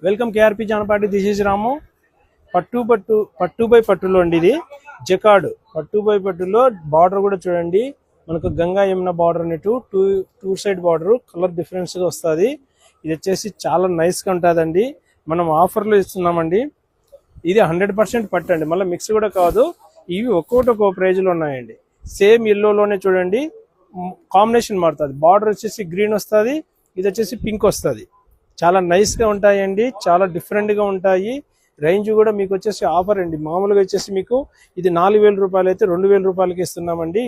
Welcome KRP Janapati. This is Ramu. పట్టు బై పట్టులో అండి ఇది జకార్డ్. పట్టు బై పట్టులో బార్డర్ కూడా చూడండి, మనకు గంగా యమున బార్డర్ అన్నట్టు two side border colour difference గా వస్తుంది. ఇది వచ్చేసి చాలా నైస్ గా ఉంటుందండి. మనం ఆఫర్లో ఇస్తున్నామండి. ఇది 100% పట్టు అండి, మళ్ళీ మిక్స్ కూడా కాదు. ఇవి ఒక్కో ప్రైజ్ లో ఉన్నాయండి. సేమ్ ఎల్లోలోనే చూడండి కాంబినేషన్ మారుతుంది. బార్డర్ వచ్చేసి గ్రీన్ వస్తుంది, ఇది వచ్చేసి పింక్ వస్తుంది. చాలా నైస్ గా ఉంటాయండి, చాలా డిఫరెంట్ గా ఉంటాయి. రేంజ్ కూడా మీకు వచ్చేసి ఆఫర్ అండి. మామూలుగా వచ్చేసి మీకు ఇది 4000 రూపాయలు అయితే 2000 రూపాయలకి ఇస్తున్నామండి.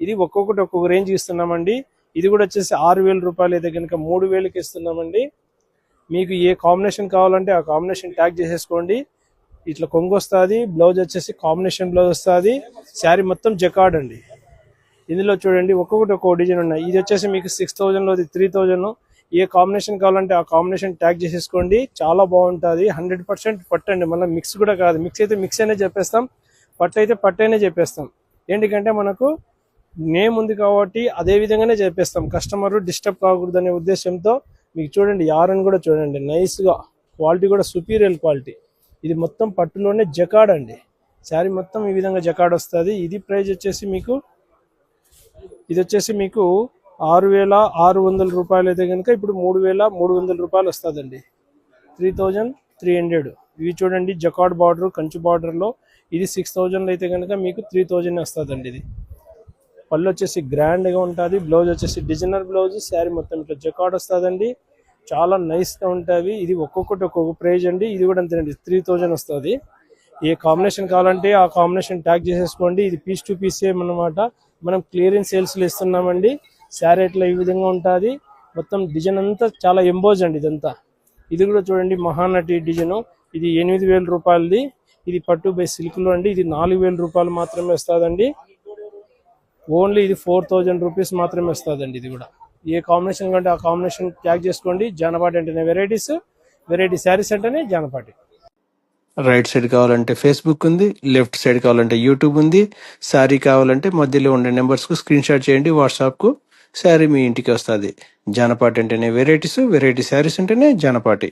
ఇది ఒక్కొక్క రేంజ్ ఇస్తున్నామండి. ఇది కూడా వచ్చేసి 6000 రూపాయలు అయితే కనుక 3000కి ఇస్తున్నామండి. మీకు ఏ కాంబినేషన్ కావాలంటే ఆ కాంబినేషన్ ట్యాగ్ చేసేసుకోండి. ఇట్లా కొంగు వస్తుంది, బ్లౌజ్ వచ్చేసి కాంబినేషన్ బ్లౌజ్ వస్తుంది. శారీ మొత్తం జకార్డ్ అండి. ఇందులో చూడండి ఒక్కొక్క డిజైన్ ఉన్నాయి. ఇది వచ్చేసి మీకు 6000లో, 3000. ఏ కాంబినేషన్ కావాలంటే ఆ కాంబినేషన్ ట్యాగ్ చేసేసుకోండి. చాలా బాగుంటుంది. 100% పట్టు అండి, మళ్ళీ మిక్స్ కూడా కాదు. మిక్స్ అయితే మిక్స్ అనే చెప్పేస్తాం, పట్టు అయితే పట్టు అనే చెప్పేస్తాం. ఏంటికంటే మనకు నేమ్ ఉంది కాబట్టి అదే విధంగానే చెప్పేస్తాం. కస్టమర్ డిస్టర్బ్ కాకూడదు అనే ఉద్దేశంతో మీకు చూడండి యారన్ కూడా చూడండి నైస్గా, క్వాలిటీ కూడా సుపీరియర్ క్వాలిటీ. ఇది మొత్తం పట్టులోనే జకార్డ్ అండి. శారీ మొత్తం ఈ విధంగా జకార్డ్ వస్తుంది. ఇది ప్రైస్ వచ్చేసి మీకు 6600 రూపాయలు అయితే కనుక ఇప్పుడు 3300 రూపాయలు వస్తుందండి. 3300. ఇవి చూడండి జకార్డ్ బార్డర్, కంచు బార్డర్లో. ఇది 6000 అయితే కనుక మీకు 3000 వస్తుందండి. ఇది పళ్ళు వచ్చేసి గ్రాండ్గా ఉంటుంది. బ్లౌజ్ వచ్చేసి డిజైనర్ బ్లౌజ్. శారీ మొత్తం ఇట్లా జకార్డ్ వస్తుందండి. చాలా నైస్గా ఉంటుంది. ఇది ఒక్కొక్క ప్రైజ్ అండి. ఇది కూడా అంతేనండి, 3000 వస్తుంది. ఏ కాంబినేషన్ కావాలంటే ఆ కాంబినేషన్ ట్యాగ్ చేసేసుకోండి. ఇది పీస్ టు పీస్ అన్నమాట. మనం క్లియరెన్స్ సేల్స్లో ఇస్తున్నామండి. శారీ ఇట్లా ఈ విధంగా ఉంటుంది. మొత్తం డిజైన్ అంతా చాలా ఎంబోజ్ అండి ఇదంతా. ఇది కూడా చూడండి మహానటి డిజైన్. ఇది 8000 రూపాయలది. ఇది పట్టు బై సిల్క్లో అండి. ఇది 4000 రూపాయలు మాత్రమే వస్తుందండి. ఓన్లీ ఇది 4000 రూపీస్ మాత్రమే వస్తుందండి. ఇది కూడా ఏ కాంబినేషన్ కంటే ఆ కాంబినేషన్ ట్యాగ్ చేసుకోండి. జానపాటి అంటేనే వెరైటీ శారీస్ అంటేనే జానపాటి. రైట్ సైడ్ కావాలంటే ఫేస్బుక్ ఉంది, లెఫ్ట్ సైడ్ కావాలంటే యూట్యూబ్ ఉంది. శారీ కావాలంటే మధ్యలో ఉండే నెంబర్స్కు స్క్రీన్ షాట్ చేయండి వాట్సాప్కు. శారీ మీ ఇంటికి వస్తుంది. జానపాటి అంటేనే వెరైటీ శారీస్ అంటేనే జానపాటి.